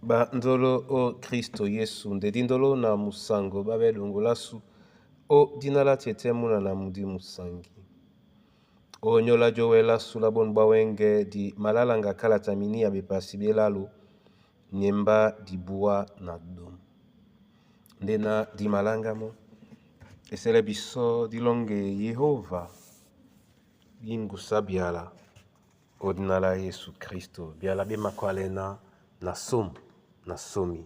Ba ndolo o Kristo Yesu ndedi ndolo na musango babe longo lasu o dinala tete muna na mudi musangi. O nyola jowe lasu la bon bawenge di malalanga kala tamini ya bepasi belalo nyemba di bua na dom. Ndena di malanga mo esele biso di longe Yehova gingusa biala o dinala Yesu Kristo biala be makwalena na somi. Nasomi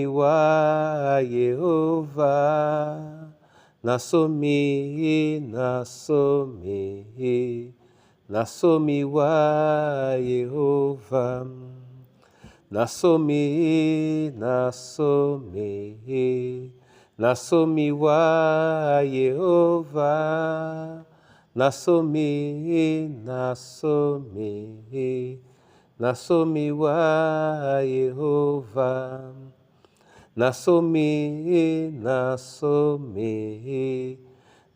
wa Yehova, nasomi wa Yehova, nasomi wa Yehova, nasomi wa Yehova,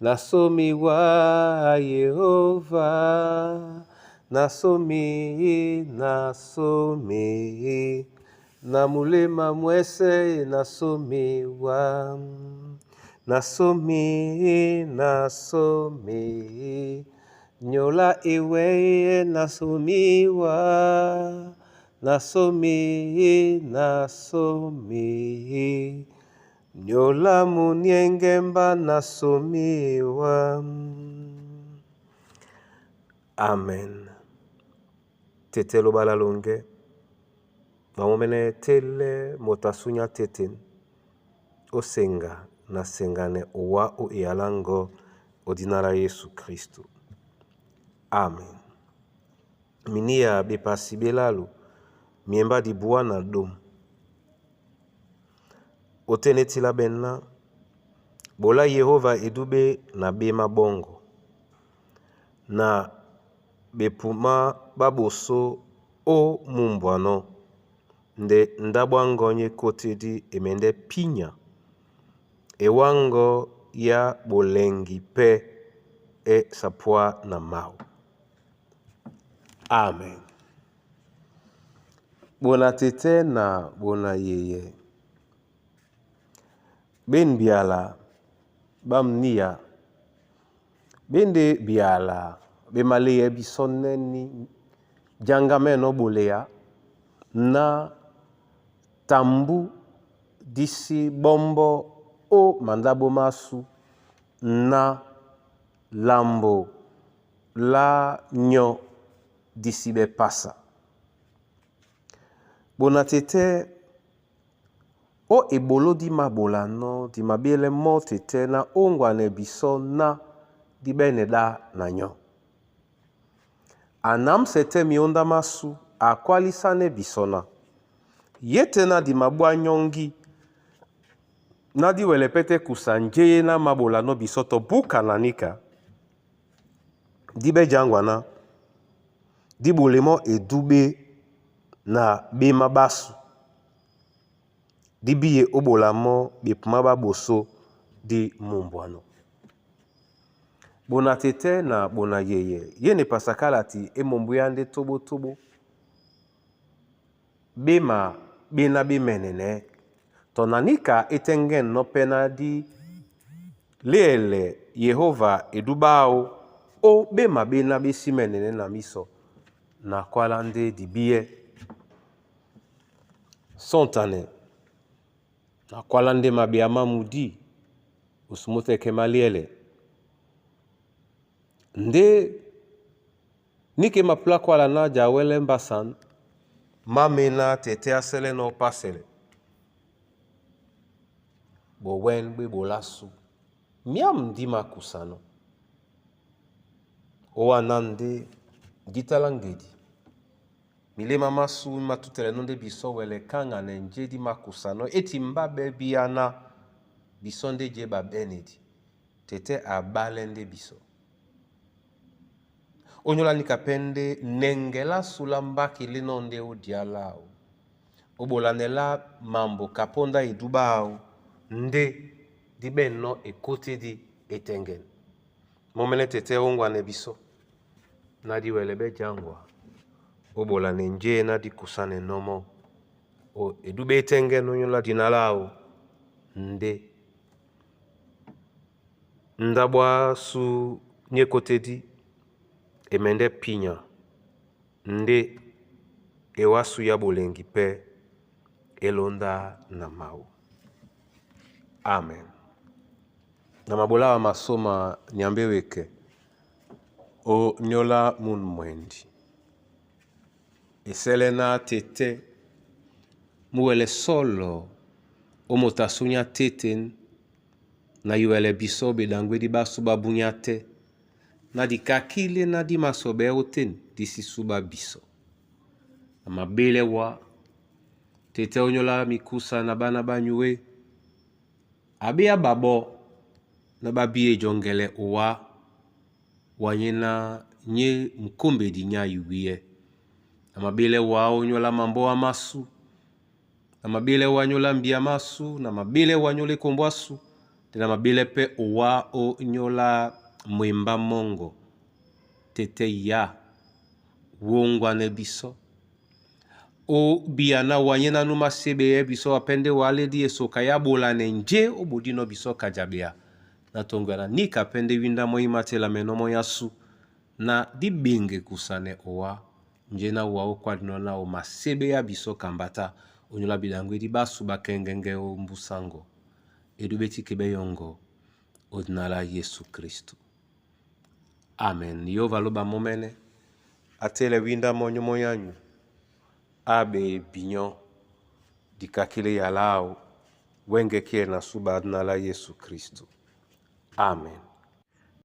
nasomi wa Yehova, nasomi na mulema mwese nasomi wa, nasomi nyola iwe nasomi wa, nasomi nyola munyengemba nasomi wa. Amen. Tete lo balalonge mamomene tele motasunya teten osenga na sengane owa o ialango odinara Yesu Kristo. Amen. Minia bepasi belalo miemba di bua na dom. Otenetila benna bola Yehova edube na bema bongo na bepuma baboso o mumbwano nde ndabwangonye kote di emende pinya ewango ya bolengi pe e sapwa na mau. Amen. Bona tete na bona yeye ben biala bam nia bende biala be maleye bisoneni jangameno bolea na tambu disi bombo o mandabo masu na lambo la nyo disi be pasa. Bonatete o ebolo di mabolano di mabele mo tete na ongwane biso na di beneda na nyo. Anam sete mionda masu akwalisane bisona. Yete na di mabwa nyongi na di welepete kusanjeye na mabolano bisoto buka nanika di be jangwana di bolemo edube na bema basu di biye obolamo bepuma baboso di mumbwano. Bona tete na bona yeye yene pasakalati emombuyande tobo tobo bema bena bimenene tonanika etengen no pena di lele Yehova edubao o bema bena besimenene na miso na kwalande di biye sontane na kwalande mabiama mudi usumute kemaliele nde nike mapla kwala na jawele mbasan mamena tete asele no pasele bo wen be bolasu miam di makusano o anande gitalangedi milema masu matutele nonde biso wele kanga na nje di makusano eti mbabe biana bisonde je babenedi tete abalende biso onyola nikapende nengela sulambaki linonde udialao obolanela mambo kaponda edubao nde di benno ekote di etengen momene tete ongwa ne biso na di welebe jangwa obola ne nje na di kusane nomo o edube tenge nonyola dinalao nde ndabwa su nyekotedi emende pinya nde ewasu ya bolengi pe elonda na mau. Amen. Na mabolawa masoma nyambeweke o nyola mun mwendi eselena tete muwele solo o motasunya teten na yuwele biso bedangwe di basu babunyate na di kakile na di masobe oten disi suba biso na mabele wa tete onyola mikusa na bana banyue abia babo na babie jongele owa wanyena nye mkombe di nya yuwie na mabele wa onyola mambo wa masu na mabele wa nyola mbia masu na mabele wa nyole kombwasu na mabele pe owa o nyola mwemba mongo tete ya wongwa ne biso o biana wanyena numa sebe biso apende wale di esoka ya bola ne nje o bodino biso kajabea na tongwana nika pende winda mo imatela menomo yasu na di benge kusane owa nje na wa o kwadino na o masebe ya biso kambata onyola bidangwe di basu bakengenge o mbusango edubeti kebe yongo odinala Yesu Kristu. Amen. Yehova loba momene atele winda monyo moyanyu abe binyo dikakile yalao wenge kie na suba adinala Yesu Kristu. Amen.